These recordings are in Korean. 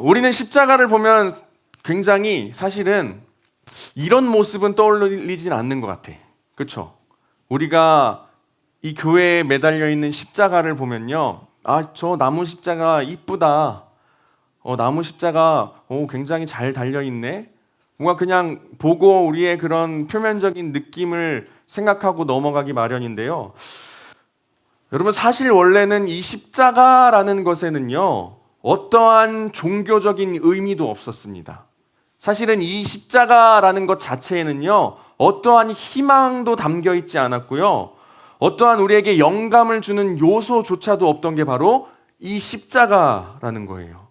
우리는 십자가를 보면 굉장히 사실은 이런 모습은 떠올리진 않는 것 같아. 그렇죠? 우리가 이 교회에 매달려 있는 십자가를 보면요, 저 나무 십자가 이쁘다. 나무 십자가 굉장히 잘 달려 있네. 뭔가 그냥 보고 우리의 그런 표면적인 느낌을 생각하고 넘어가기 마련인데요. 여러분, 사실 원래는 이 십자가라는 것에는요, 어떠한 종교적인 의미도 없었습니다. 사실은 이 십자가라는 것 자체에는요, 어떠한 희망도 담겨 있지 않았고요, 어떠한 우리에게 영감을 주는 요소조차도 없던 게 바로 이 십자가라는 거예요.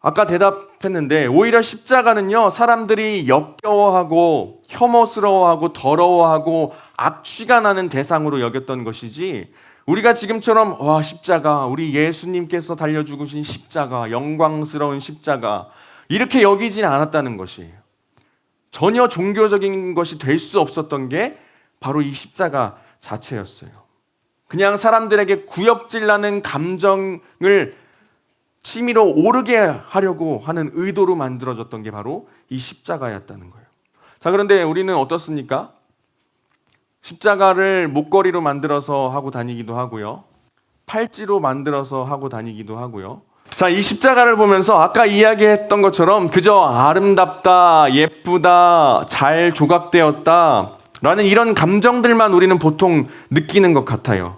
아까 대답했는데, 오히려 십자가는요, 사람들이 역겨워하고 혐오스러워하고 더러워하고 악취가 나는 대상으로 여겼던 것이지, 우리가 지금처럼 십자가, 우리 예수님께서 달려 죽으신 십자가, 영광스러운 십자가, 이렇게 여기진 않았다는 것이에요. 전혀 종교적인 것이 될 수 없었던 게 바로 이 십자가 자체였어요. 그냥 사람들에게 구역질나는 감정을 치밀어 오르게 하려고 하는 의도로 만들어졌던 게 바로 이 십자가였다는 거예요. 자, 그런데 우리는 어떻습니까? 십자가를 목걸이로 만들어서 하고 다니기도 하고요, 팔찌로 만들어서 하고 다니기도 하고요. 자, 이 십자가를 보면서 아까 이야기했던 것처럼 그저 아름답다, 예쁘다, 잘 조각되었다 라는 이런 감정들만 우리는 보통 느끼는 것 같아요.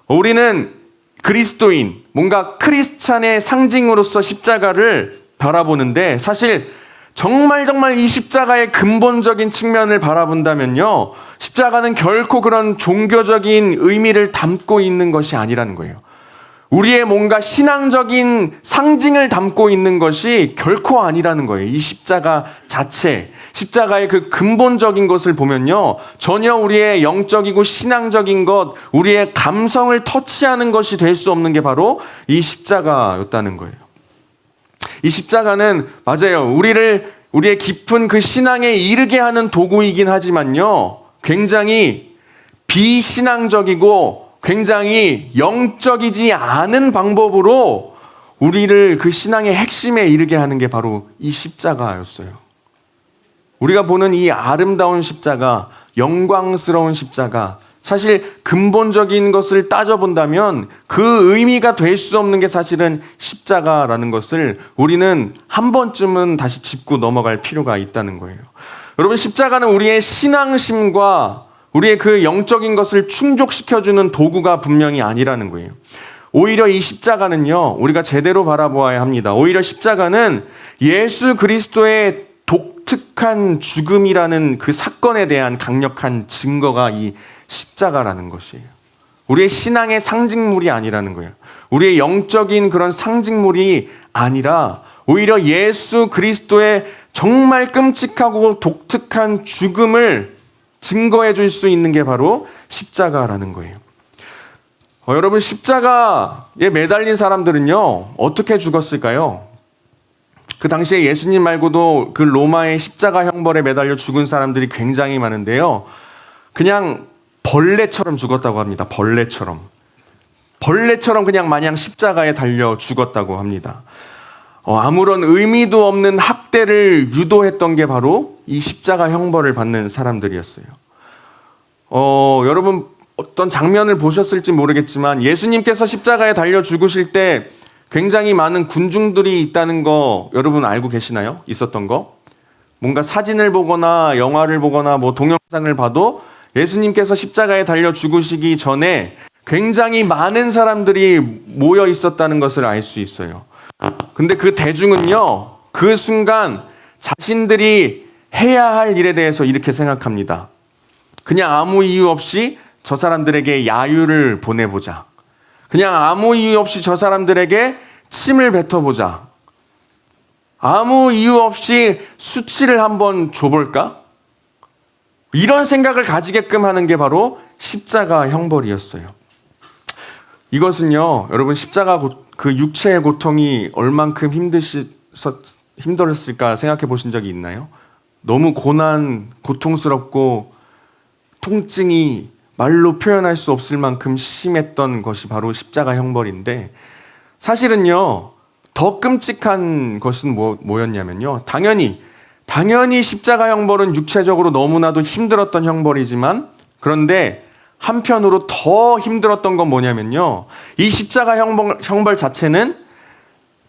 우리는 그리스도인, 뭔가 크리스찬의 상징으로서 십자가를 바라보는데, 사실 정말 이 십자가의 근본적인 측면을 바라본다면요, 십자가는 결코 그런 종교적인 의미를 담고 있는 것이 아니라는 거예요. 우리의 뭔가 신앙적인 상징을 담고 있는 것이 결코 아니라는 거예요. 이 십자가 자체, 십자가의 그 근본적인 것을 보면요, 전혀 우리의 영적이고 신앙적인 것, 우리의 감성을 터치하는 것이 될 수 없는 게 바로 이 십자가였다는 거예요. 이 십자가는 맞아요, 우리의 깊은 그 신앙에 이르게 하는 도구이긴 하지만요, 굉장히 비신앙적이고 굉장히 영적이지 않은 방법으로 우리를 그 신앙의 핵심에 이르게 하는 게 바로 이 십자가였어요. 우리가 보는 이 아름다운 십자가, 영광스러운 십자가, 사실 근본적인 것을 따져본다면 그 의미가 될 수 없는 게 사실은 십자가라는 것을 우리는 한 번쯤은 다시 짚고 넘어갈 필요가 있다는 거예요. 여러분, 십자가는 우리의 신앙심과 우리의 그 영적인 것을 충족시켜주는 도구가 분명히 아니라는 거예요. 오히려 이 십자가는요, 우리가 제대로 바라보아야 합니다. 오히려 십자가는 예수 그리스도의 독특한 죽음이라는 그 사건에 대한 강력한 증거가 이 십자가라는 것이에요. 우리의 신앙의 상징물이 아니라는 거예요. 우리의 영적인 그런 상징물이 아니라 오히려 예수 그리스도의 정말 끔찍하고 독특한 죽음을 증거해 줄 수 있는 게 바로 십자가라는 거예요. 여러분, 십자가에 매달린 사람들은요, 어떻게 죽었을까요? 그 당시에 예수님 말고도 그 로마의 십자가 형벌에 매달려 죽은 사람들이 굉장히 많은데요, 그냥 벌레처럼 죽었다고 합니다. 벌레처럼 그냥 마냥 십자가에 달려 죽었다고 합니다. 아무런 의미도 없는 학대를 유도했던 게 바로 이 십자가 형벌을 받는 사람들이었어요. 여러분, 어떤 장면을 보셨을지 모르겠지만 예수님께서 십자가에 달려 죽으실 때 굉장히 많은 군중들이 있다는 거 여러분 알고 계시나요? 있었던 거? 뭔가 사진을 보거나 영화를 보거나 동영상을 봐도 예수님께서 십자가에 달려 죽으시기 전에 굉장히 많은 사람들이 모여 있었다는 것을 알 수 있어요. 근데 그 대중은요, 그 순간 자신들이 해야 할 일에 대해서 이렇게 생각합니다. 그냥 아무 이유 없이 저 사람들에게 야유를 보내보자. 그냥 아무 이유 없이 저 사람들에게 침을 뱉어보자. 아무 이유 없이 수치를 한번 줘볼까? 이런 생각을 가지게끔 하는 게 바로 십자가 형벌이었어요. 이것은요, 여러분, 십자가 그 육체의 고통이 얼만큼 힘들었을까 생각해 보신 적이 있나요? 너무 고통스럽고 통증이 말로 표현할 수 없을 만큼 심했던 것이 바로 십자가 형벌인데, 사실은요, 더 끔찍한 것은 뭐였냐면요. 당연히 십자가 형벌은 육체적으로 너무나도 힘들었던 형벌이지만, 그런데 한편으로 더 힘들었던 건 뭐냐면요. 이 십자가 형벌 자체는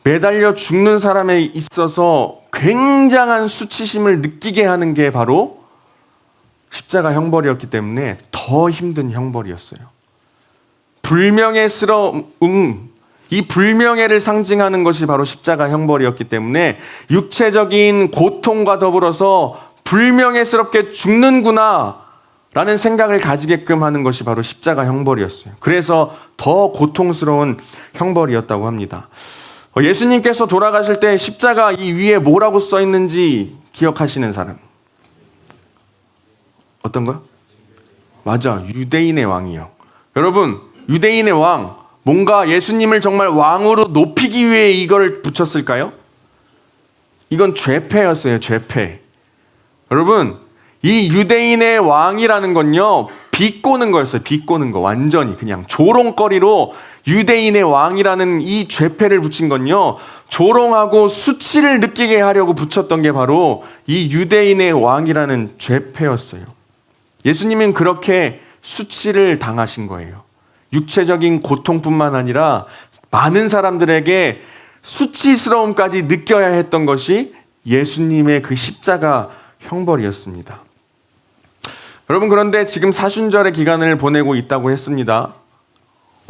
매달려 죽는 사람에 있어서 굉장한 수치심을 느끼게 하는 게 바로 십자가 형벌이었기 때문에 더 힘든 형벌이었어요. 이 불명예를 상징하는 것이 바로 십자가 형벌이었기 때문에 육체적인 고통과 더불어서 불명예스럽게 죽는구나 라는 생각을 가지게끔 하는 것이 바로 십자가 형벌이었어요. 그래서 더 고통스러운 형벌이었다고 합니다. 예수님께서 돌아가실 때 십자가 이 위에 뭐라고 써 있는지 기억하시는 사람? 어떤 거요? 맞아, 유대인의 왕이요. 여러분, 유대인의 왕, 뭔가 예수님을 정말 왕으로 높이기 위해 이걸 붙였을까요? 이건 죄패였어요, 죄패. 여러분, 이 유대인의 왕이라는 건요, 비꼬는 거였어요. 비꼬는 거. 완전히 그냥 조롱거리로 유대인의 왕이라는 이 죄패를 붙인 건요, 조롱하고 수치를 느끼게 하려고 붙였던 게 바로 이 유대인의 왕이라는 죄패였어요. 예수님은 그렇게 수치를 당하신 거예요. 육체적인 고통뿐만 아니라 많은 사람들에게 수치스러움까지 느껴야 했던 것이 예수님의 그 십자가 형벌이었습니다. 여러분, 그런데 지금 사순절의 기간을 보내고 있다고 했습니다.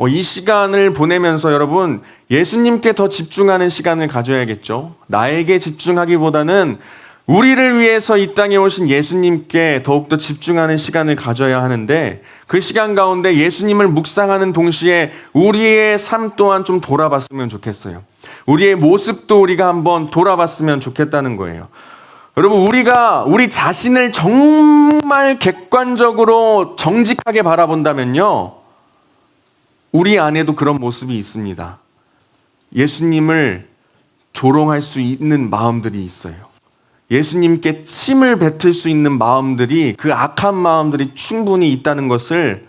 이 시간을 보내면서 여러분, 예수님께 더 집중하는 시간을 가져야겠죠. 나에게 집중하기보다는 우리를 위해서 이 땅에 오신 예수님께 더욱더 집중하는 시간을 가져야 하는데, 그 시간 가운데 예수님을 묵상하는 동시에 우리의 삶 또한 좀 돌아봤으면 좋겠어요. 우리의 모습도 우리가 한번 돌아봤으면 좋겠다는 거예요. 여러분, 우리가 우리 자신을 정말 객관적으로 정직하게 바라본다면요, 우리 안에도 그런 모습이 있습니다. 예수님을 조롱할 수 있는 마음들이 있어요. 예수님께 침을 뱉을 수 있는 마음들이, 그 악한 마음들이 충분히 있다는 것을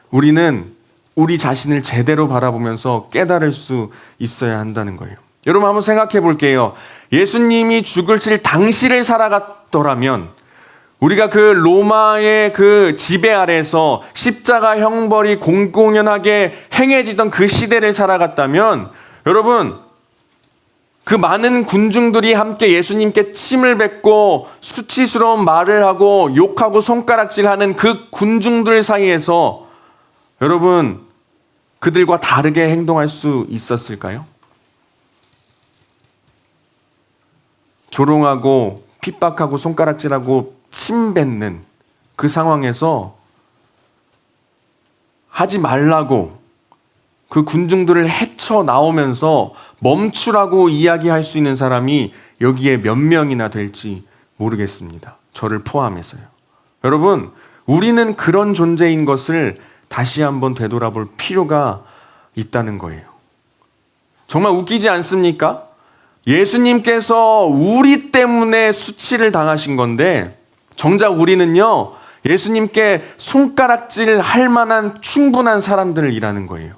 우리는 우리 자신을 제대로 바라보면서 깨달을 수 있어야 한다는 거예요. 여러분, 한번 생각해 볼게요. 예수님이 죽으실 당시를 살아갔더라면, 우리가 그 로마의 그 지배 아래에서 십자가 형벌이 공공연하게 행해지던 그 시대를 살아갔다면, 여러분, 그 많은 군중들이 함께 예수님께 침을 뱉고 수치스러운 말을 하고 욕하고 손가락질하는 그 군중들 사이에서 여러분, 그들과 다르게 행동할 수 있었을까요? 조롱하고 핍박하고 손가락질하고 침 뱉는 그 상황에서 하지 말라고 그 군중들을 헤쳐 나오면서 멈추라고 이야기할 수 있는 사람이 여기에 몇 명이나 될지 모르겠습니다. 저를 포함해서요. 여러분, 우리는 그런 존재인 것을 다시 한번 되돌아볼 필요가 있다는 거예요. 정말 웃기지 않습니까? 예수님께서 우리 때문에 수치를 당하신 건데, 정작 우리는요, 예수님께 손가락질 할 만한 충분한 사람들이라는 거예요.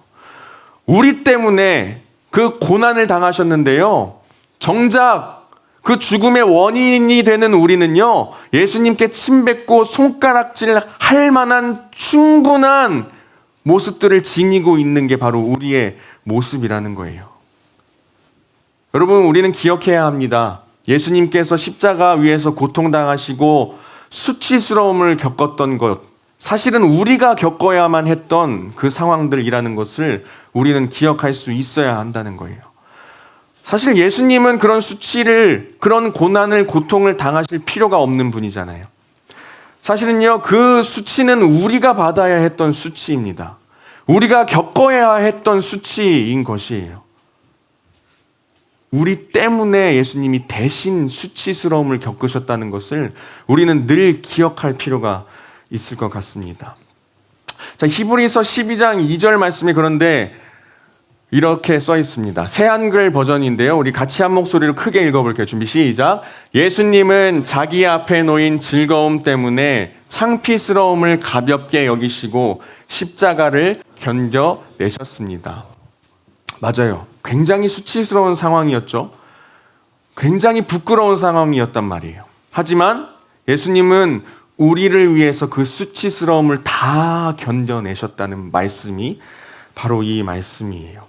우리 때문에 그 고난을 당하셨는데요, 정작 그 죽음의 원인이 되는 우리는요, 예수님께 침뱉고 손가락질 할 만한 충분한 모습들을 지니고 있는 게 바로 우리의 모습이라는 거예요. 여러분, 우리는 기억해야 합니다. 예수님께서 십자가 위에서 고통당하시고 수치스러움을 겪었던 것, 사실은 우리가 겪어야만 했던 그 상황들이라는 것을 우리는 기억할 수 있어야 한다는 거예요. 사실 예수님은 그런 수치를, 그런 고난을, 고통을 당하실 필요가 없는 분이잖아요. 사실은요, 그 수치는 우리가 받아야 했던 수치입니다. 우리가 겪어야 했던 수치인 것이에요. 우리 때문에 예수님이 대신 수치스러움을 겪으셨다는 것을 우리는 늘 기억할 필요가 있을 것 같습니다. 자, 히브리서 12장 2절 말씀이 그런데 이렇게 써 있습니다. 새 한글 버전인데요. 우리 같이 한 목소리로 크게 읽어볼게요. 준비 시작. 예수님은 자기 앞에 놓인 즐거움 때문에 창피스러움을 가볍게 여기시고 십자가를 견뎌내셨습니다. 맞아요. 굉장히 수치스러운 상황이었죠. 굉장히 부끄러운 상황이었단 말이에요. 하지만 예수님은 우리를 위해서 그 수치스러움을 다 견뎌내셨다는 말씀이 바로 이 말씀이에요.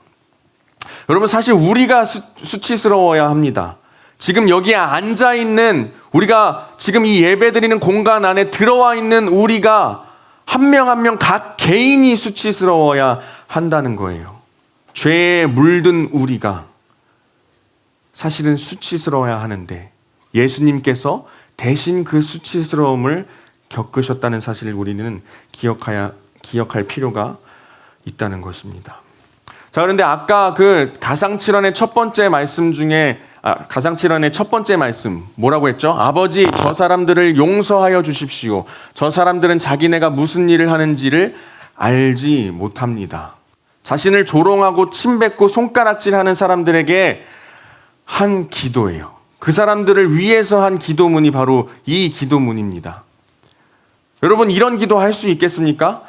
여러분, 사실 우리가 수치스러워야 합니다. 지금 여기에 앉아있는, 우리가 지금 이 예배드리는 공간 안에 들어와 있는 우리가 한 명 한 명 각 개인이 수치스러워야 한다는 거예요. 죄에 물든 우리가 사실은 수치스러워야 하는데 예수님께서 대신 그 수치스러움을 겪으셨다는 사실을 우리는 기억할 필요가 있다는 것입니다. 자, 그런데 아까 그 가상칠언의 첫 번째 말씀 중에 가상칠언의 첫 번째 말씀 뭐라고 했죠? 아버지, 저 사람들을 용서하여 주십시오. 저 사람들은 자기네가 무슨 일을 하는지를 알지 못합니다. 자신을 조롱하고 침뱉고 손가락질하는 사람들에게 한 기도예요. 그 사람들을 위해서 한 기도문이 바로 이 기도문입니다. 여러분, 이런 기도 할 수 있겠습니까?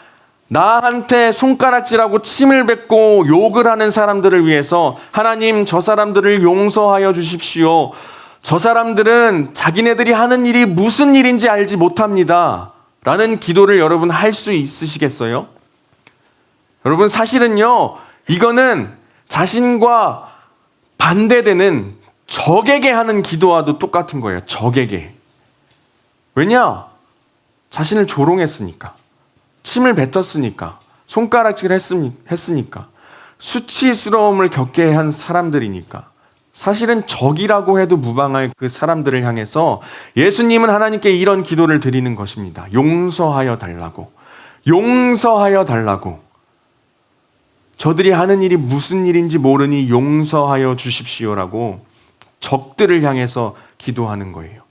나한테 손가락질하고 침을 뱉고 욕을 하는 사람들을 위해서 하나님, 저 사람들을 용서하여 주십시오. 저 사람들은 자기네들이 하는 일이 무슨 일인지 알지 못합니다. 라는 기도를 여러분 할 수 있으시겠어요? 여러분, 사실은요, 이거는 자신과 반대되는 적에게 하는 기도와도 똑같은 거예요. 적에게. 왜냐? 자신을 조롱했으니까, 침을 뱉었으니까, 손가락질 했으니까, 수치스러움을 겪게 한 사람들이니까, 사실은 적이라고 해도 무방할 그 사람들을 향해서 예수님은 하나님께 이런 기도를 드리는 것입니다. 용서하여 달라고. 용서하여 달라고. 저들이 하는 일이 무슨 일인지 모르니 용서하여 주십시오라고 적들을 향해서 기도하는 거예요.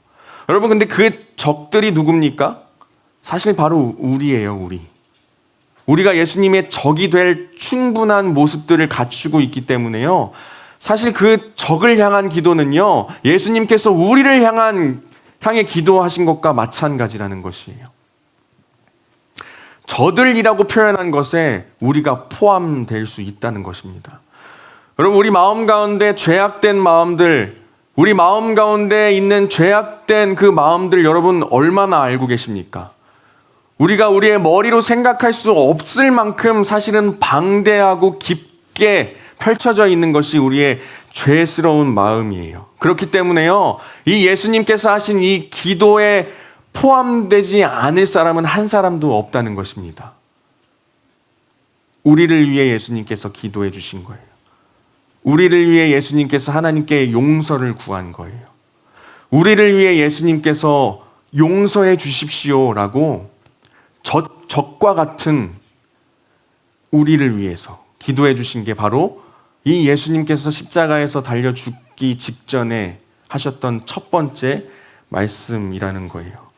여러분, 근데 그 적들이 누굽니까? 사실 바로 우리예요, 우리. 우리가 예수님의 적이 될 충분한 모습들을 갖추고 있기 때문에요. 사실 그 적을 향한 기도는요, 예수님께서 우리를 향해 기도하신 것과 마찬가지라는 것이에요. 저들이라고 표현한 것에 우리가 포함될 수 있다는 것입니다. 여러분, 우리 마음 가운데 죄악된 마음들, 우리 마음 가운데 있는 죄악된 그 마음들 여러분 얼마나 알고 계십니까? 우리가 우리의 머리로 생각할 수 없을 만큼 사실은 방대하고 깊게 펼쳐져 있는 것이 우리의 죄스러운 마음이에요. 그렇기 때문에요, 이 예수님께서 하신 이 기도에 포함되지 않을 사람은 한 사람도 없다는 것입니다. 우리를 위해 예수님께서 기도해 주신 거예요. 우리를 위해 예수님께서 하나님께 용서를 구한 거예요. 우리를 위해 예수님께서 용서해 주십시오라고 적과 같은 우리를 위해서 기도해 주신 게 바로 이 예수님께서 십자가에서 달려 죽기 직전에 하셨던 첫 번째 말씀이라는 거예요.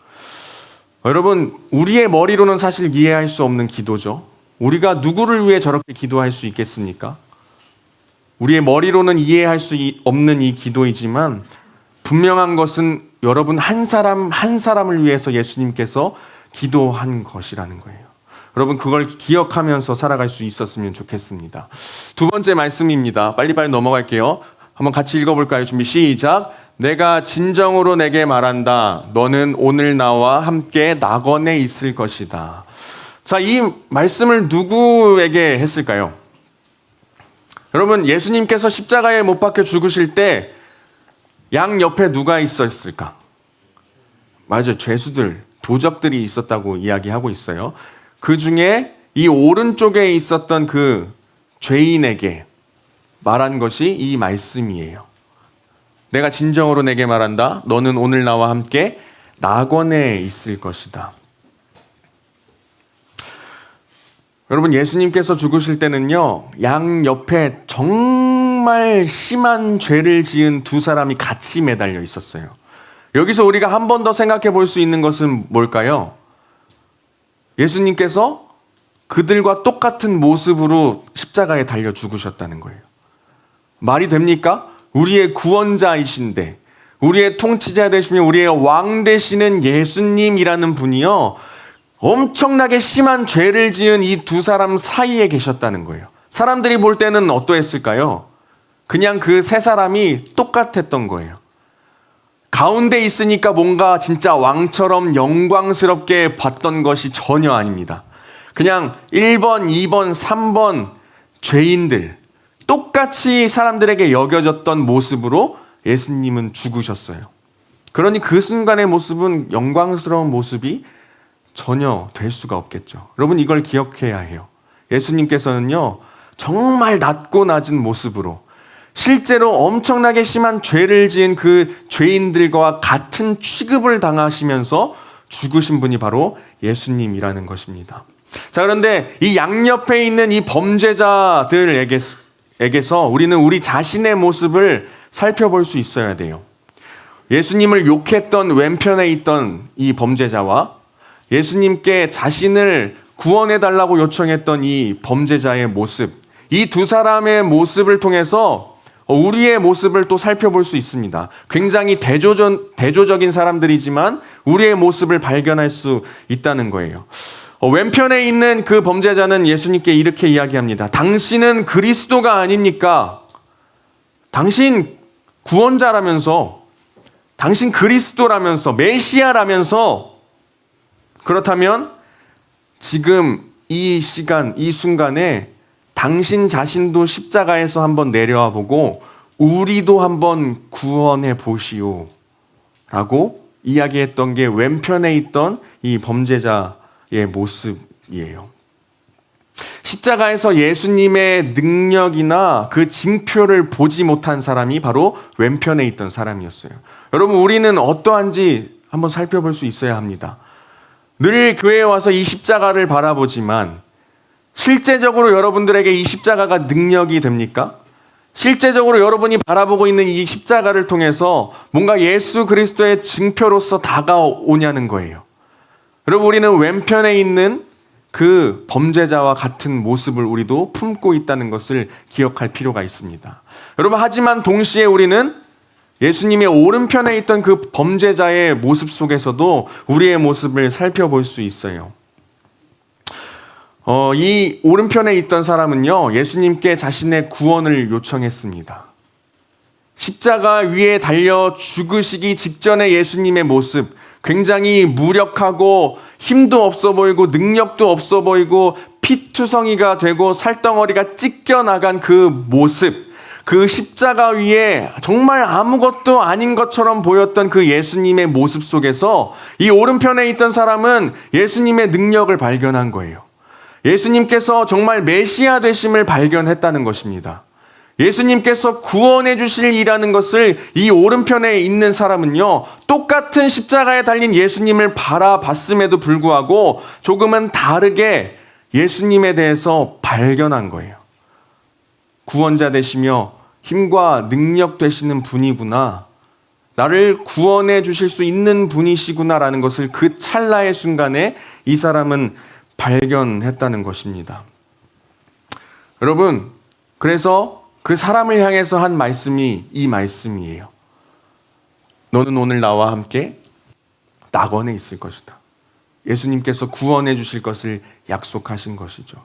여러분, 우리의 머리로는 사실 이해할 수 없는 기도죠. 우리가 누구를 위해 저렇게 기도할 수 있겠습니까? 우리의 머리로는 이해할 수 없는 이 기도이지만 분명한 것은 여러분 한 사람 한 사람을 위해서 예수님께서 기도한 것이라는 거예요. 여러분, 그걸 기억하면서 살아갈 수 있었으면 좋겠습니다. 두 번째 말씀입니다. 빨리빨리 넘어갈게요. 한번 같이 읽어볼까요? 준비 시작. 내가 진정으로 내게 말한다. 너는 오늘 나와 함께 낙원에 있을 것이다. 자, 이 말씀을 누구에게 했을까요? 여러분, 예수님께서 십자가에 못 박혀 죽으실 때 양 옆에 누가 있었을까? 맞아요. 죄수들, 도적들이 있었다고 이야기하고 있어요. 그 중에 이 오른쪽에 있었던 그 죄인에게 말한 것이 이 말씀이에요. 내가 진정으로 내게 말한다. 너는 오늘 나와 함께 낙원에 있을 것이다. 여러분, 예수님께서 죽으실 때는요, 양 옆에 정말 심한 죄를 지은 두 사람이 같이 매달려 있었어요. 여기서 우리가 한 번 더 생각해 볼 수 있는 것은 뭘까요? 예수님께서 그들과 똑같은 모습으로 십자가에 달려 죽으셨다는 거예요. 말이 됩니까? 우리의 구원자이신데, 우리의 통치자 되시며 우리의 왕 되시는 예수님이라는 분이요, 엄청나게 심한 죄를 지은 이 두 사람 사이에 계셨다는 거예요. 사람들이 볼 때는 어떠했을까요? 그냥 그 세 사람이 똑같았던 거예요. 가운데 있으니까 뭔가 진짜 왕처럼 영광스럽게 봤던 것이 전혀 아닙니다. 그냥 1번, 2번, 3번 죄인들, 똑같이 사람들에게 여겨졌던 모습으로 예수님은 죽으셨어요. 그러니 그 순간의 모습은 영광스러운 모습이 전혀 될 수가 없겠죠. 여러분, 이걸 기억해야 해요. 예수님께서는요, 정말 낮고 낮은 모습으로 실제로 엄청나게 심한 죄를 지은 그 죄인들과 같은 취급을 당하시면서 죽으신 분이 바로 예수님이라는 것입니다. 자, 그런데 이 양옆에 있는 이 범죄자들에게서 우리는 우리 자신의 모습을 살펴볼 수 있어야 돼요. 예수님을 욕했던 왼편에 있던 이 범죄자와 예수님께 자신을 구원해달라고 요청했던 이 범죄자의 모습, 이 두 사람의 모습을 통해서 우리의 모습을 또 살펴볼 수 있습니다. 굉장히 대조적인 사람들이지만 우리의 모습을 발견할 수 있다는 거예요. 왼편에 있는 그 범죄자는 예수님께 이렇게 이야기합니다. 당신은 그리스도가 아닙니까? 당신 구원자라면서, 당신 그리스도라면서, 메시아라면서, 그렇다면 지금 이 시간, 이 순간에 당신 자신도 십자가에서 한번 내려와 보고 우리도 한번 구원해 보시오 라고 이야기했던 게 왼편에 있던 이 범죄자의 모습이에요. 십자가에서 예수님의 능력이나 그 징표를 보지 못한 사람이 바로 왼편에 있던 사람이었어요. 여러분, 우리는 어떠한지 한번 살펴볼 수 있어야 합니다. 늘 교회에 와서 이 십자가를 바라보지만 실제적으로 여러분들에게 이 십자가가 능력이 됩니까? 실제적으로 여러분이 바라보고 있는 이 십자가를 통해서 뭔가 예수 그리스도의 증표로서 다가오냐는 거예요. 여러분, 우리는 왼편에 있는 그 범죄자와 같은 모습을 우리도 품고 있다는 것을 기억할 필요가 있습니다. 여러분, 하지만 동시에 우리는 예수님의 오른편에 있던 그 범죄자의 모습 속에서도 우리의 모습을 살펴볼 수 있어요. 이 오른편에 있던 사람은요, 예수님께 자신의 구원을 요청했습니다. 십자가 위에 달려 죽으시기 직전의 예수님의 모습, 굉장히 무력하고 힘도 없어 보이고 능력도 없어 보이고 피투성이가 되고 살덩어리가 찢겨나간 그 모습, 그 십자가 위에 정말 아무것도 아닌 것처럼 보였던 그 예수님의 모습 속에서 이 오른편에 있던 사람은 예수님의 능력을 발견한 거예요. 예수님께서 정말 메시아 되심을 발견했다는 것입니다. 예수님께서 구원해 주실 이라는 것을 이 오른편에 있는 사람은요, 똑같은 십자가에 달린 예수님을 바라봤음에도 불구하고 조금은 다르게 예수님에 대해서 발견한 거예요. 구원자 되시며 힘과 능력 되시는 분이구나, 나를 구원해 주실 수 있는 분이시구나라는 것을 그 찰나의 순간에 이 사람은 발견했다는 것입니다. 여러분, 그래서 그 사람을 향해서 한 말씀이 이 말씀이에요. 너는 오늘 나와 함께 낙원에 있을 것이다. 예수님께서 구원해 주실 것을 약속하신 것이죠.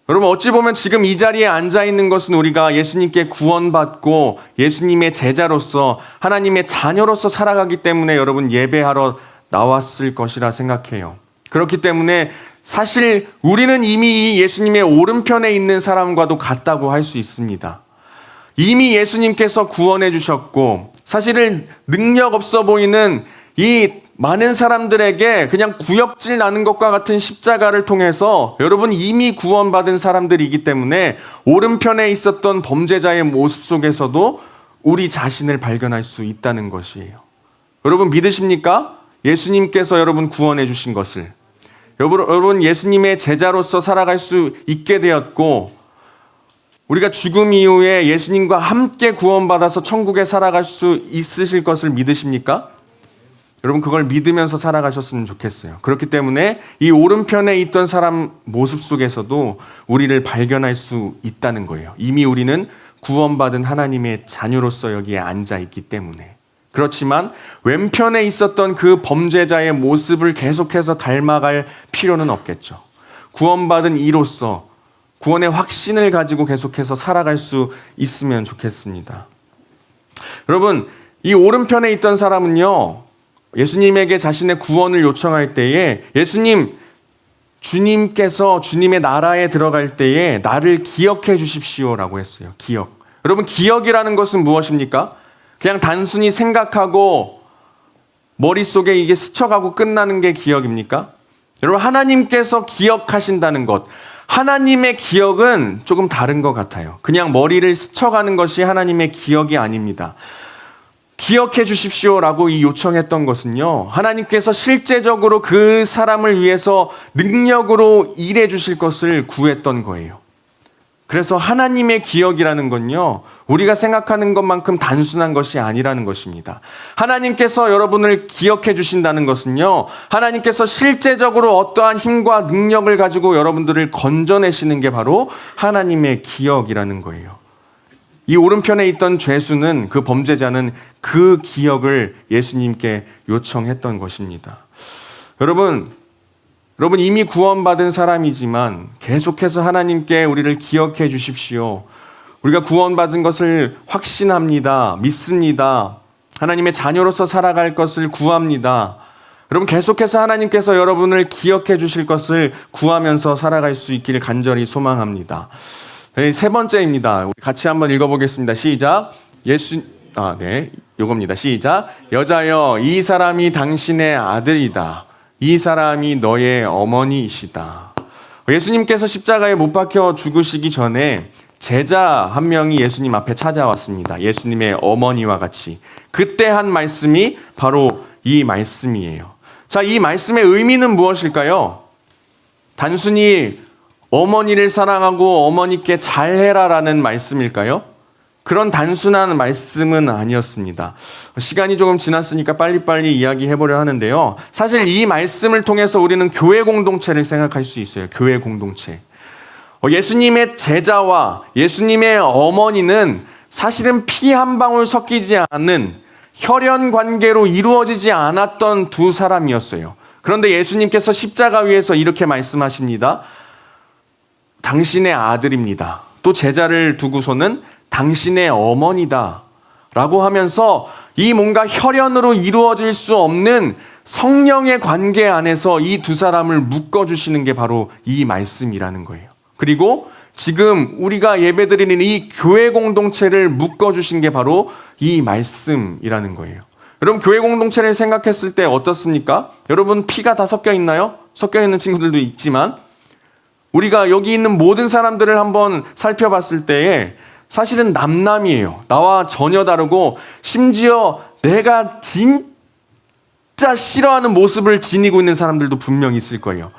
여러분, 어찌 보면 지금 이 자리에 앉아 있는 것은 우리가 예수님께 구원받고 예수님의 제자로서 하나님의 자녀로서 살아가기 때문에 여러분 예배하러 나왔을 것이라 생각해요. 그렇기 때문에 사실 우리는 이미 예수님의 오른편에 있는 사람과도 같다고 할 수 있습니다. 이미 예수님께서 구원해 주셨고, 사실은 능력 없어 보이는 이 많은 사람들에게 그냥 구역질 나는 것과 같은 십자가를 통해서 여러분 이미 구원받은 사람들이기 때문에 오른편에 있었던 범죄자의 모습 속에서도 우리 자신을 발견할 수 있다는 것이에요. 여러분 믿으십니까? 예수님께서 여러분 구원해 주신 것을. 여러분 예수님의 제자로서 살아갈 수 있게 되었고, 우리가 죽음 이후에 예수님과 함께 구원받아서 천국에 살아갈 수 있으실 것을 믿으십니까? 여러분 그걸 믿으면서 살아가셨으면 좋겠어요. 그렇기 때문에 이 오른편에 있던 사람 모습 속에서도 우리를 발견할 수 있다는 거예요. 이미 우리는 구원받은 하나님의 자녀로서 여기에 앉아 있기 때문에. 그렇지만 왼편에 있었던 그 범죄자의 모습을 계속해서 닮아갈 필요는 없겠죠. 구원받은 이로써, 구원의 확신을 가지고 계속해서 살아갈 수 있으면 좋겠습니다. 여러분, 이 오른편에 있던 사람은요, 예수님에게 자신의 구원을 요청할 때에 주님께서 주님의 나라에 들어갈 때에 나를 기억해 주십시오라고 했어요. 기억. 여러분, 기억이라는 것은 무엇입니까? 그냥 단순히 생각하고 머릿속에 이게 스쳐가고 끝나는 게 기억입니까? 여러분, 하나님께서 기억하신다는 것, 하나님의 기억은 조금 다른 것 같아요. 그냥 머리를 스쳐가는 것이 하나님의 기억이 아닙니다. 기억해 주십시오라고 이 요청했던 것은요, 하나님께서 실제적으로 그 사람을 위해서 능력으로 일해 주실 것을 구했던 거예요. 그래서 하나님의 기억이라는 건요, 우리가 생각하는 것만큼 단순한 것이 아니라는 것입니다. 하나님께서 여러분을 기억해 주신다는 것은요, 하나님께서 실제적으로 어떠한 힘과 능력을 가지고 여러분들을 건져내시는 게 바로 하나님의 기억이라는 거예요. 이 오른편에 있던 죄수는, 그 범죄자는 그 기억을 예수님께 요청했던 것입니다. 여러분 이미 구원받은 사람이지만 계속해서 하나님께 우리를 기억해 주십시오. 우리가 구원받은 것을 확신합니다. 믿습니다. 하나님의 자녀로서 살아갈 것을 구합니다. 여러분, 계속해서 하나님께서 여러분을 기억해 주실 것을 구하면서 살아갈 수 있기를 간절히 소망합니다. 세 번째입니다. 우리 같이 한번 읽어보겠습니다. 시작. 요겁니다. 시작. 여자여, 이 사람이 당신의 아들이다. 이 사람이 너의 어머니이시다. 예수님께서 십자가에 못 박혀 죽으시기 전에 제자 한 명이 예수님 앞에 찾아왔습니다. 예수님의 어머니와 같이. 그때 한 말씀이 바로 이 말씀이에요. 자, 이 말씀의 의미는 무엇일까요? 단순히 어머니를 사랑하고 어머니께 잘해라라는 말씀일까요? 그런 단순한 말씀은 아니었습니다. 시간이 조금 지났으니까 빨리빨리 이야기해보려 하는데요. 사실 이 말씀을 통해서 우리는 교회 공동체를 생각할 수 있어요. 교회 공동체. 예수님의 제자와 예수님의 어머니는 사실은 피 한 방울 섞이지 않은 혈연 관계로 이루어지지 않았던 두 사람이었어요. 그런데 예수님께서 십자가 위에서 이렇게 말씀하십니다. 당신의 아들입니다. 또 제자를 두고서는 당신의 어머니다 라고 하면서 이 뭔가 혈연으로 이루어질 수 없는 성령의 관계 안에서 이 두 사람을 묶어주시는 게 바로 이 말씀이라는 거예요. 그리고 지금 우리가 예배드리는 이 교회 공동체를 묶어주신 게 바로 이 말씀이라는 거예요. 여러분, 교회 공동체를 생각했을 때 어떻습니까? 여러분, 피가 다 섞여 있나요? 섞여 있는 친구들도 있지만 우리가 여기 있는 모든 사람들을 한번 살펴봤을 때에 사실은 남남이에요. 나와 전혀 다르고 심지어 내가 진짜 싫어하는 모습을 지니고 있는 사람들도 분명히 있을 거예요.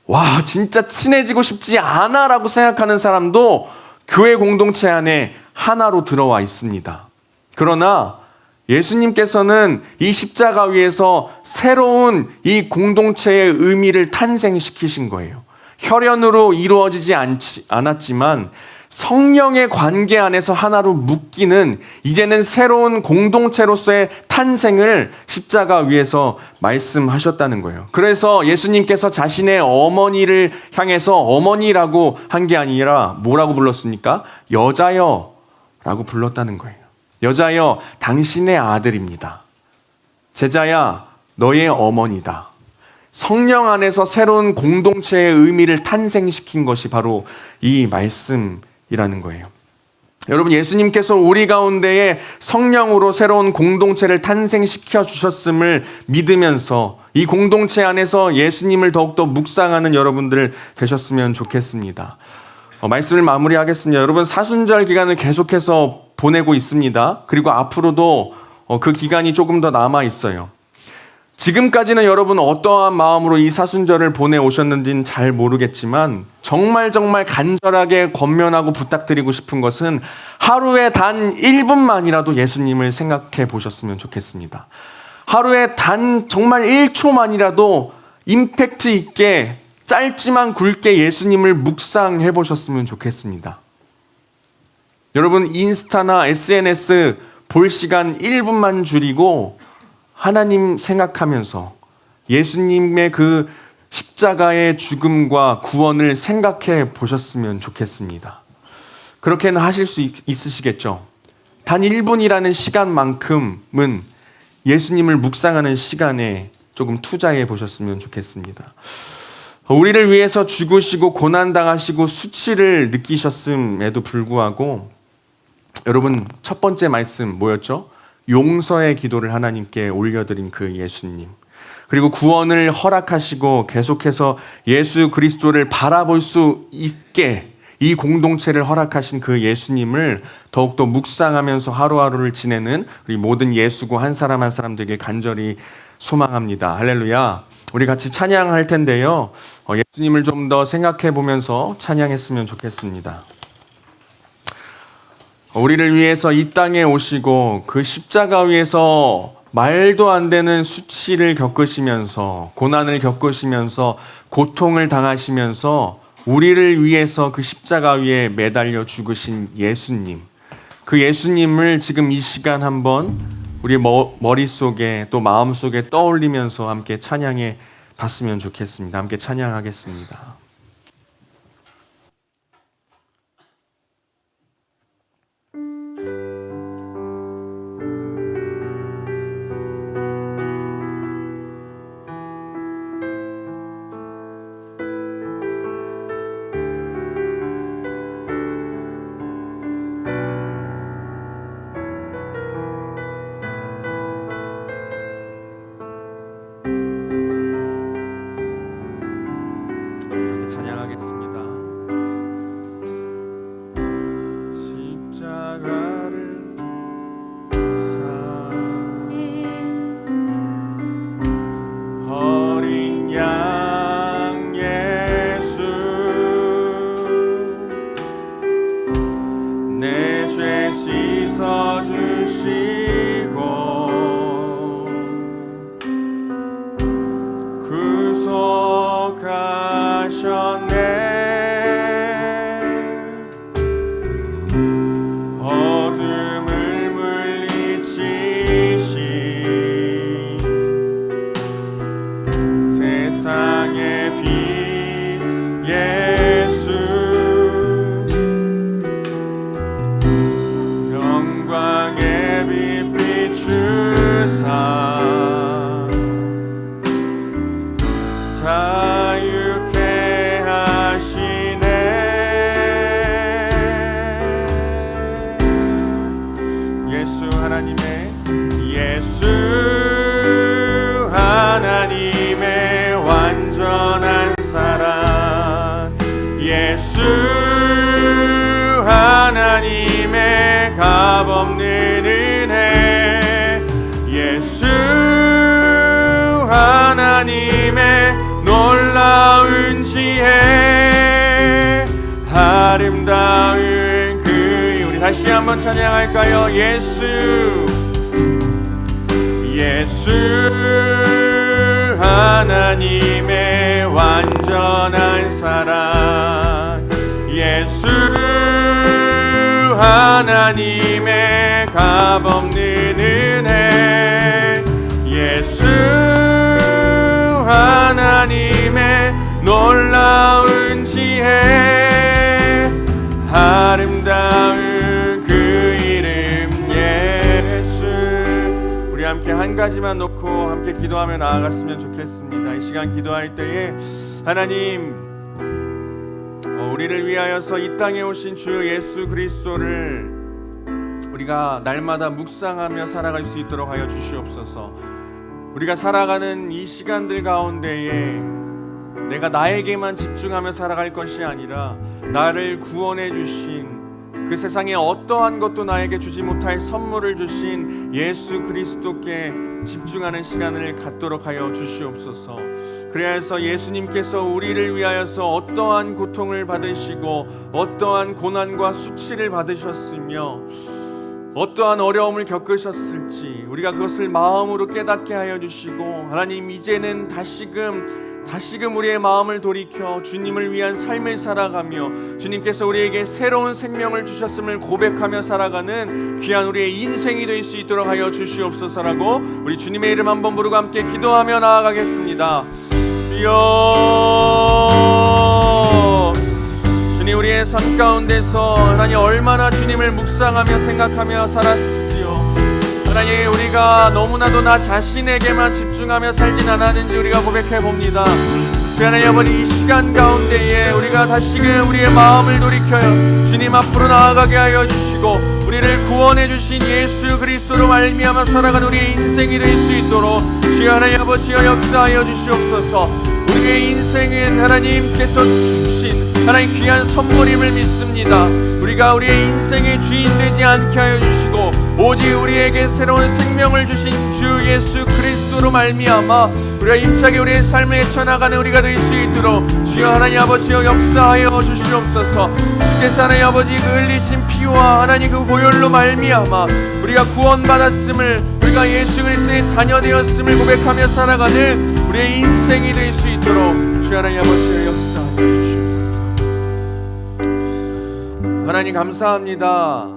와, 진짜 친해지고 싶지 않아 라고 생각하는 사람도 교회 공동체 안에 하나로 들어와 있습니다. 그러나 예수님께서는 이 십자가 위에서 새로운 이 공동체의 의미를 탄생시키신 거예요. 혈연으로 이루어지지 않았지만 성령의 관계 안에서 하나로 묶이는 이제는 새로운 공동체로서의 탄생을 십자가 위에서 말씀하셨다는 거예요. 그래서 예수님께서 자신의 어머니를 향해서 어머니라고 한 게 아니라 뭐라고 불렀습니까? 여자여 라고 불렀다는 거예요. 여자여, 당신의 아들입니다. 제자야, 너의 어머니다. 성령 안에서 새로운 공동체의 의미를 탄생시킨 것이 바로 이 말씀이라는 거예요. 여러분, 예수님께서 우리 가운데에 성령으로 새로운 공동체를 탄생시켜 주셨음을 믿으면서 이 공동체 안에서 예수님을 더욱더 묵상하는 여러분들 되셨으면 좋겠습니다. 말씀을 마무리하겠습니다. 여러분, 사순절 기간을 계속해서 보내고 있습니다. 그리고 앞으로도 그 기간이 조금 더 남아 있어요. 지금까지는 여러분 어떠한 마음으로 이 사순절을 보내오셨는지는 잘 모르겠지만 정말 간절하게 권면하고 부탁드리고 싶은 것은 하루에 단 1분만이라도 예수님을 생각해 보셨으면 좋겠습니다. 하루에 단 정말 1초만이라도 임팩트 있게 짧지만 굵게 예수님을 묵상해 보셨으면 좋겠습니다. 여러분, 인스타나 SNS 볼 시간 1분만 줄이고 하나님 생각하면서 예수님의 그 십자가의 죽음과 구원을 생각해 보셨으면 좋겠습니다. 그렇게는 하실 수 있으시겠죠? 단 1분이라는 시간만큼은 예수님을 묵상하는 시간에 조금 투자해 보셨으면 좋겠습니다. 우리를 위해서 죽으시고 고난당하시고 수치를 느끼셨음에도 불구하고 여러분, 첫 번째 말씀 뭐였죠? 용서의 기도를 하나님께 올려드린 그 예수님, 그리고 구원을 허락하시고 계속해서 예수 그리스도를 바라볼 수 있게 이 공동체를 허락하신 그 예수님을 더욱더 묵상하면서 하루하루를 지내는 우리 모든 예수고 한 사람 한 사람 되길 간절히 소망합니다. 할렐루야. 우리 같이 찬양할 텐데요, 예수님을 좀 더 생각해 보면서 찬양했으면 좋겠습니다. 우리를 위해서 이 땅에 오시고 그 십자가 위에서 말도 안 되는 수치를 겪으시면서 고난을 겪으시면서 고통을 당하시면서 우리를 위해서 그 십자가 위에 매달려 죽으신 예수님, 그 예수님을 지금 이 시간 한번 우리 머릿속에 또 마음속에 떠올리면서 함께 찬양해 봤으면 좋겠습니다. 함께 찬양하겠습니다. 하나님의 완전한 사랑, 예수 하나님의 값없는 은혜, 예수 하나님의 놀라운 지혜, 아름다운 그 우리 다시 한번 찬양할까요? 예수 하나님의 완전한 사랑, 예수 하나님의 값없는 은혜, 예수 하나님의 놀라운 지혜, 아름다운 그 이름 예수. 우리 함께 한 가지만 놓고 함께 기도하며 나아갔으면 좋겠습니다. 이 시간 기도할 때에 하나님, 우리를 위하여서 이 땅에 오신 주 예수 그리스도를 우리가 날마다 묵상하며 살아갈 수 있도록 하여 주시옵소서. 우리가 살아가는 이 시간들 가운데에 내가 나에게만 집중하며 살아갈 것이 아니라 나를 구원해 주신 그 세상에 어떠한 것도 나에게 주지 못할 선물을 주신 예수 그리스도께 집중하는 시간을 갖도록 하여 주시옵소서. 그래서 예수님께서 우리를 위하여서 어떠한 고통을 받으시고 어떠한 고난과 수치를 받으셨으며 어떠한 어려움을 겪으셨을지 우리가 그것을 마음으로 깨닫게 하여 주시고, 하나님 이제는 다시금 우리의 마음을 돌이켜 주님을 위한 삶을 살아가며 주님께서 우리에게 새로운 생명을 주셨음을 고백하며 살아가는 귀한 우리의 인생이 될 수 있도록 하여 주시옵소서라고 우리 주님의 이름 한번 부르고 함께 기도하며 나아가겠습니다. 주여. 주님, 우리의 삶 가운데서 하나님 얼마나 주님을 묵상하며 생각하며 살았지요. 하나님, 우리가 너무나도 나 자신에게만 집중하며 살진 않았는지 우리가 고백해 봅니다. 하나님 아버지, 이 시간 가운데에 우리가 다시금 우리의 마음을 돌이켜요 주님 앞으로 나아가게 하여 주시고, 우리를 구원해 주신 예수 그리스도로 말미암아 살아가는 우리의 인생이 될 수 있도록 주여 하나님 아버지여 역사하여 주시옵소서. 우리의 인생은 하나님께서 주신 하나님 귀한 선물임을 믿습니다. 우리가 우리의 인생의 주인 되지 않게 하여 주시고, 오직 우리에게 새로운 생명을 주신 주 예수 그리스도로 말미암아 우리가 힘차게 우리의 삶을 헤쳐나가는 우리가 될 수 있도록 주여 하나님 아버지여 역사하여 주시옵소서. 주께서 하나님 아버지 그 흘리신 피와 하나님 그 보혈로 말미암아 우리가 구원받았음을, 우리가 예수 그리스도의 자녀 되었음을 고백하며 살아가는 우리의 인생이 될 수 있도록 주여 하나님 아버지여 역사하여 주시옵소서. 하나님 감사합니다.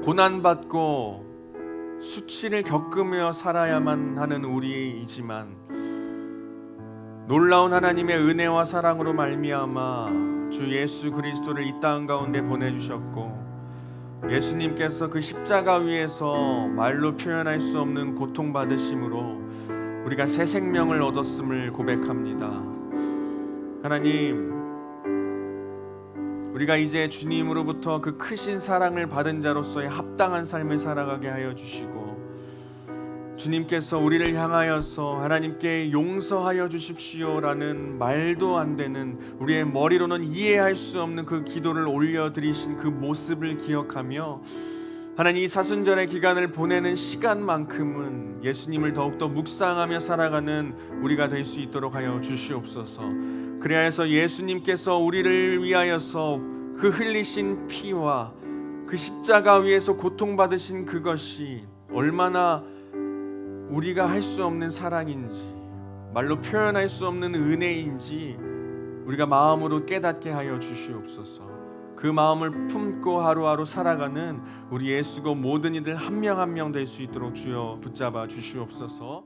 고난받고 수치를 겪으며 살아야만 하는 우리이지만 놀라운 하나님의 은혜와 사랑으로 말미암아 주 예수 그리스도를 이 땅 가운데 보내주셨고, 예수님께서 그 십자가 위에서 말로 표현할 수 없는 고통받으심으로 우리가 새 생명을 얻었음을 고백합니다. 하나님, 우리가 이제 주님으로부터 그 크신 사랑을 받은 자로서의 합당한 삶을 살아가게 하여 주시고, 주님께서 우리를 향하여서 하나님께 용서하여 주십시오라는 말도 안 되는, 우리의 머리로는 이해할 수 없는 그 기도를 올려드리신 그 모습을 기억하며 하나님 이 사순절의 기간을 보내는 시간만큼은 예수님을 더욱더 묵상하며 살아가는 우리가 될 수 있도록 하여 주시옵소서. 그래야 해서 예수님께서 우리를 위하여서 그 흘리신 피와 그 십자가 위에서 고통받으신 그것이 얼마나 우리가 할 수 없는 사랑인지, 말로 표현할 수 없는 은혜인지 우리가 마음으로 깨닫게 하여 주시옵소서. 그 마음을 품고 하루하루 살아가는 우리 예수고 모든 이들 한 명 한 명 될 수 있도록 주여 붙잡아 주시옵소서.